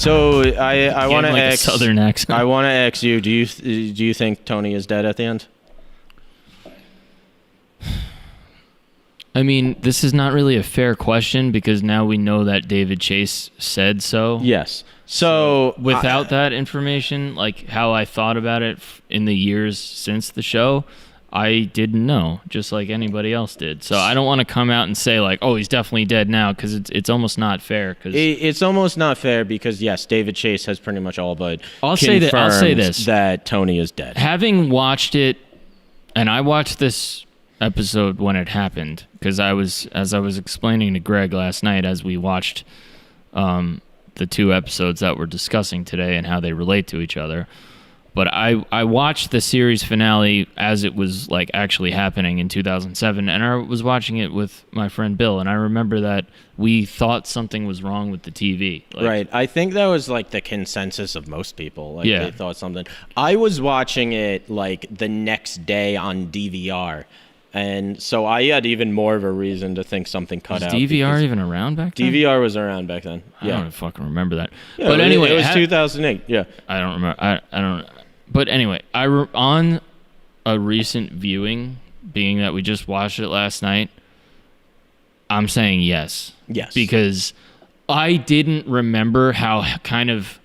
So I want to like ask a southern accent. I want to ask you. Do you think Tony is dead at the end? I mean, this is not really a fair question because now we know that David Chase said so. Yes. So without that information, like how I thought about it in the years since the show, I didn't know, just like anybody else did. So I don't want to come out and say like, oh, he's definitely dead now, because it's almost not fair. It's almost not fair because yes, David Chase has pretty much all but I'll say this, that Tony is dead. Having watched it, and I watched this episode when it happened, because as I was explaining to Greg last night as we watched the 2 episodes that we're discussing today and how they relate to each other. But I watched the series finale as it was like actually happening in 2007, and I was watching it with my friend Bill, and I remember that we thought something was wrong with the TV. Right. I think that was like the consensus of most people. Like Yeah. they thought something. I was watching it like the next day on DVR. And so I had even more of a reason to think something cut out. Was DVR even around back then? DVR was around back then. Yeah. I don't fucking remember that. Yeah, but anyway, it was 2008. Yeah. I don't remember. I don't. But anyway, on a recent viewing, being that we just watched it last night, I'm saying yes. Yes. Because I didn't remember how kind of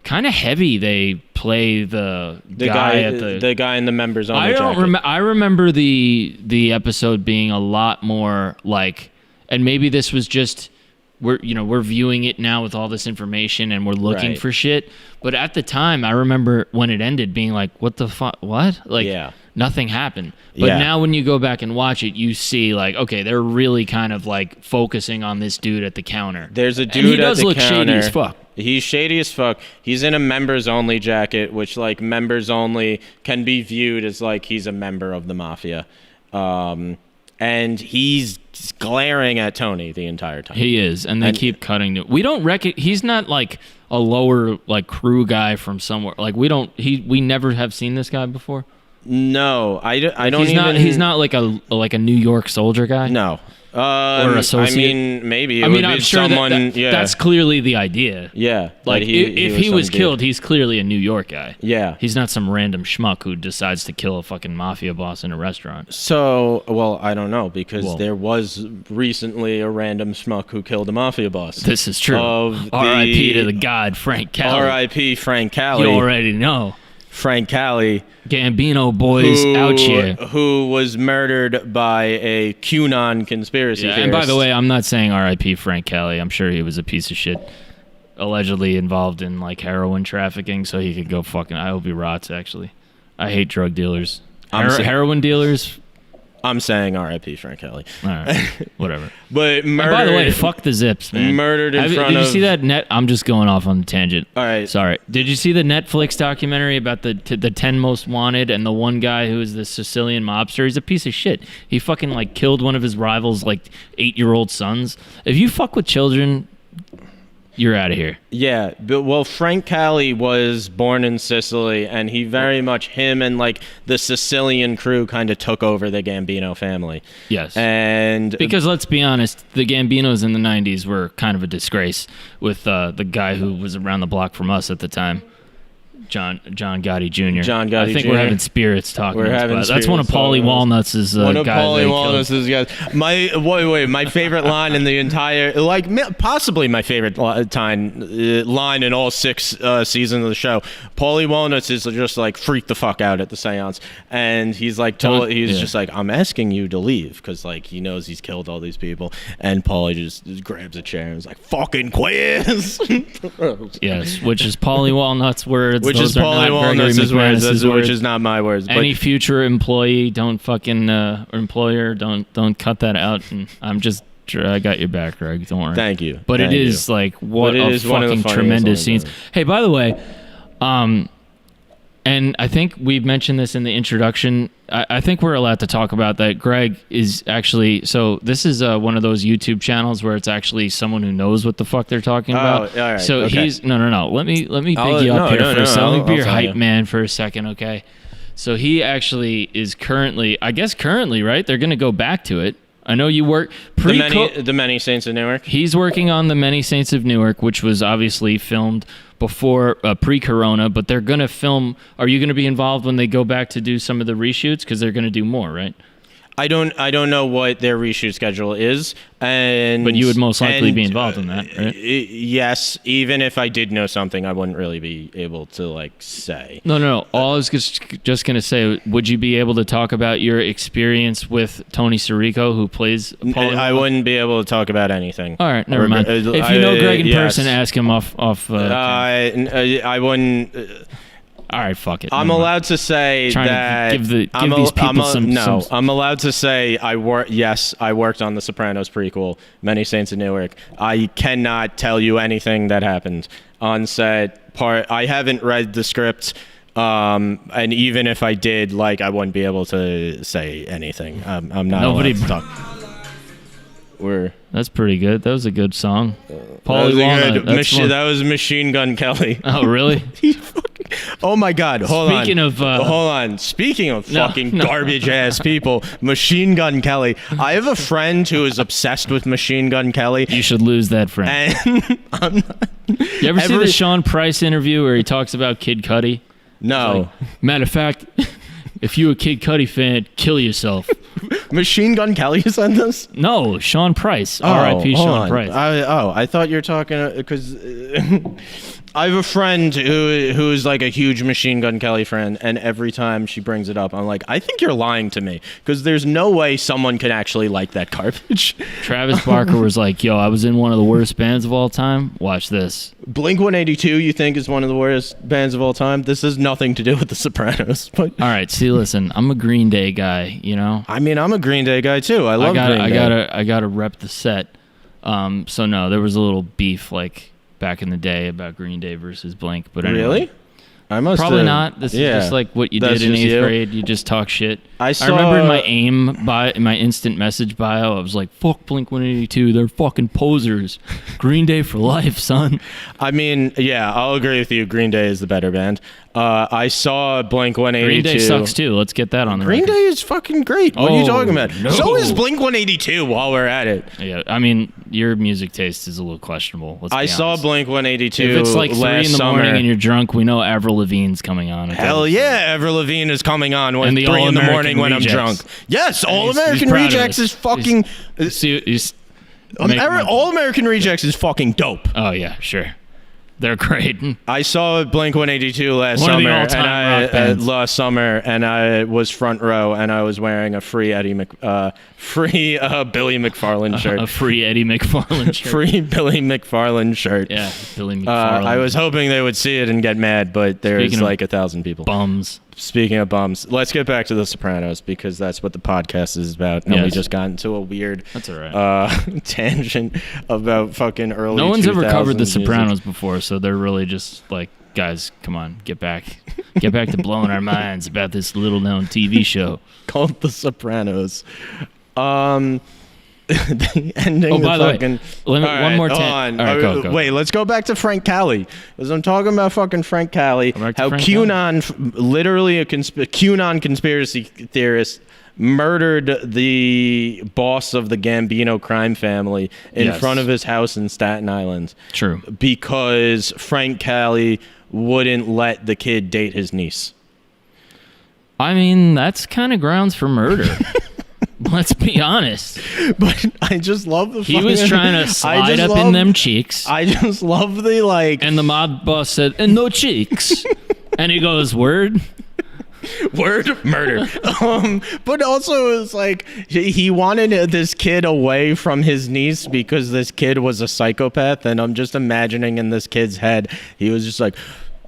heavy they play the guy at the guy in the members only. I don't I remember the episode being a lot more like, and maybe this was just we're viewing it now with all this information and we're looking for shit. But at the time, I remember when it ended being like, what the fuck? What? Like, nothing happened. But now when you go back and watch it, you see like, okay, they're really kind of like focusing on this dude at the counter. There's a dude and he at does the look counter. shady as fuck. He's shady as fuck. He's in a members only jacket, which like members only can be viewed as like he's a member of the Mafia. And he's glaring at Tony the entire time. He is, and they keep cutting to. We don't he's not like a lower like crew guy from somewhere. Like we never have seen this guy before. No, I don't he's even. He's not like a New York soldier guy. No. Or associate. I mean, maybe. I'm sure someone, that's clearly the idea. Yeah. Like, if he was killed, he's clearly a New York guy. Yeah. He's not some random schmuck who decides to kill a fucking mafia boss in a restaurant. So, well, I don't know, because there was recently a random schmuck who killed a mafia boss. This is true. R.I.P. to the god, Frank Cali. R.I.P. Frank Cali. You already know. Frank Cali. Gambino boys out here. Who was murdered by a QAnon conspiracy theorist. And by the way, I'm not saying R.I.P. Frank Cali. I'm sure he was a piece of shit, allegedly involved in like heroin trafficking, so he could go fucking. I hope he rots, actually. I hate drug dealers. Heroin dealers. I'm saying R.I.P. Frank Cali. All right, whatever. But murdered. And by the way, fuck the Zips, man. Murdered in front of. Did you see that I'm just going off on a tangent. All right. Sorry. Did you see the Netflix documentary about the 10 most wanted and the one guy who is the Sicilian mobster? He's a piece of shit. He fucking like killed one of his rivals' like 8-year-old sons. If you fuck with children, you're out of here. Yeah, but well, Frank Cali was born in Sicily, and he very much, him and like the Sicilian crew kind of took over the Gambino family. Yes. And because let's be honest, the Gambinos in the 90s were kind of a disgrace with the guy who was around the block from us at the time. John Gotti Jr. John Gotti I think Jr. we're having spirits talking. That's one of spirits Paulie Walnuts' guys. One of Paulie Walnuts' guys. My favorite line in the entire, like possibly my favorite line in all 6 seasons of the show. Paulie Walnuts is just like freak the fuck out at the seance, and he's like just like, I'm asking you to leave, because like he knows he's killed all these people, and Paulie just grabs a chair and is like, fucking quiz. Yes, which is Paulie Walnuts' words. Which is Paulie Walnuts' words, which is not my words. Any future employee, don't fucking employer, don't cut that out. And I got your back, Greg. Don't worry. Thank you. But it is like what a fucking tremendous scenes. Hey, by the way, and I think we've mentioned this in the introduction. I think we're allowed to talk about that. Greg is actually, so this is one of those YouTube channels where it's actually someone who knows what the fuck they're talking about. All right, so okay. he's, no. Let me big you up here for a second. Let me be your hype man for a second, okay? So he actually is currently, right? They're going to go back to it. I know you work the Many Saints of Newark. He's working on the Many Saints of Newark, which was obviously filmed before pre-corona, but they're going to film. Are you going to be involved when they go back to do some of the reshoots, because they're going to do more, right? I don't know what their reshoot schedule is, but you would most likely be involved in that, right? Yes, even if I did know something, I wouldn't really be able to like say. No. All I was just gonna say, would you be able to talk about your experience with Tony Sirico, who plays Paulie? I wouldn't be able to talk about anything. All right, never mind. If you know Greg in person, ask him off. I wouldn't. All right, fuck it. I'm allowed to say that. Give these people some. I'm allowed to say I worked on the Sopranos prequel, Many Saints of Newark. I cannot tell you anything that happened on set. I haven't read the script, and even if I did, like, I wouldn't be able to say anything. I'm not allowed to talk. That's pretty good. That was a good song. Paulie that was Machine Gun Kelly. Oh, really? Oh my God! Hold on. Speaking of fucking garbage ass people, Machine Gun Kelly. I have a friend who is obsessed with Machine Gun Kelly. You should lose that friend. And I'm not, you ever see the Sean Price interview where he talks about Kid Cudi? No. Like, matter of fact, if you a Kid Cudi fan, kill yourself. Machine Gun Kelly said this? No, Sean Price. R.I.P. Sean Price. I thought you were talking because I have a friend who is like a huge Machine Gun Kelly fan, and every time she brings it up, I'm like, I think you're lying to me, because there's no way someone can actually like that garbage. Travis Barker was like, yo, I was in one of the worst bands of all time. Watch this. Blink-182 you think is one of the worst bands of all time? This has nothing to do with The Sopranos. But all right, see, listen, I'm a Green Day guy, you know? I mean, I'm a Green Day guy too. I love Green Day. I gotta rep the set. So no, there was a little beef like back in the day about Green Day versus Blink, but anyway. Really? I must probably not. This is just like what you did in 8th grade. You just talk shit. I remember in my instant message bio, I was like, "Fuck Blink-182, they're fucking posers. Green Day for life, son." I mean, yeah, I'll agree with you. Green Day is the better band. I saw Blink-182. Green Day sucks too. Let's get that on the Green record. Day is fucking great. What are you talking about? No. So is Blink-182. While we're at it, yeah, I mean, your music taste is a little questionable. I saw Blink-182. If it's like 3 in the morning and you're drunk, we know Avril Lavigne's coming on. Hell yeah, Avril Lavigne is coming on when 3 in the morning when I'm drunk. Yes, All American Rejects is fucking. All American Rejects is fucking dope. Oh yeah, sure. They're great. I saw Blink-182 last summer, and I was front row, and I was wearing a free Billy McFarlane shirt. A free Eddie McFarlane shirt. Free Billy McFarlane shirt. Yeah, Billy McFarlane. I was hoping they would see it and get mad, but there's like 1,000 people. Bums. Speaking of bums, let's get back to The Sopranos, because that's what the podcast is about. And we just got into a weird tangent about fucking early 2000s. No one's ever covered The Sopranos before, so they're really just like, guys, come on, get back to blowing our minds about this little-known TV show called The Sopranos. The ending. Oh, by the way, one more time. Go. Wait, let's go back to Frank Cali, because I'm talking about fucking Frank Cali. How QAnon, literally a QAnon conspiracy theorist, murdered the boss of the Gambino crime family in front of his house in Staten Island. True. Because Frank Cali wouldn't let the kid date his niece. I mean, that's kind of grounds for murder. Let's be honest. But I just love the He was trying to slide up in them cheeks. I just love the like... And the mob boss said, and no cheeks. And he goes, word? Word? Murder. But also it's like he wanted this kid away from his niece because this kid was a psychopath. And I'm just imagining in this kid's head, he was just like...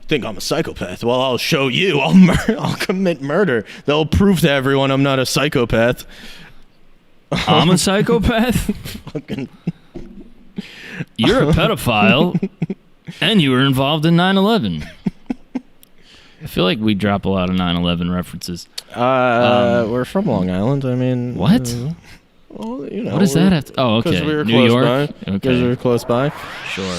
think I'm a psychopath? Well, I'll show you. I'll commit murder. They'll prove to everyone I'm not a psychopath. I'm a psychopath? Fucking. You're a pedophile, and you were involved in 9/11. I feel like we drop a lot of 9/11 references. We're from Long Island. I mean, what? Well, you know, what does that have to? Oh, okay. Because we were New close York. by. Because we were close by. Sure.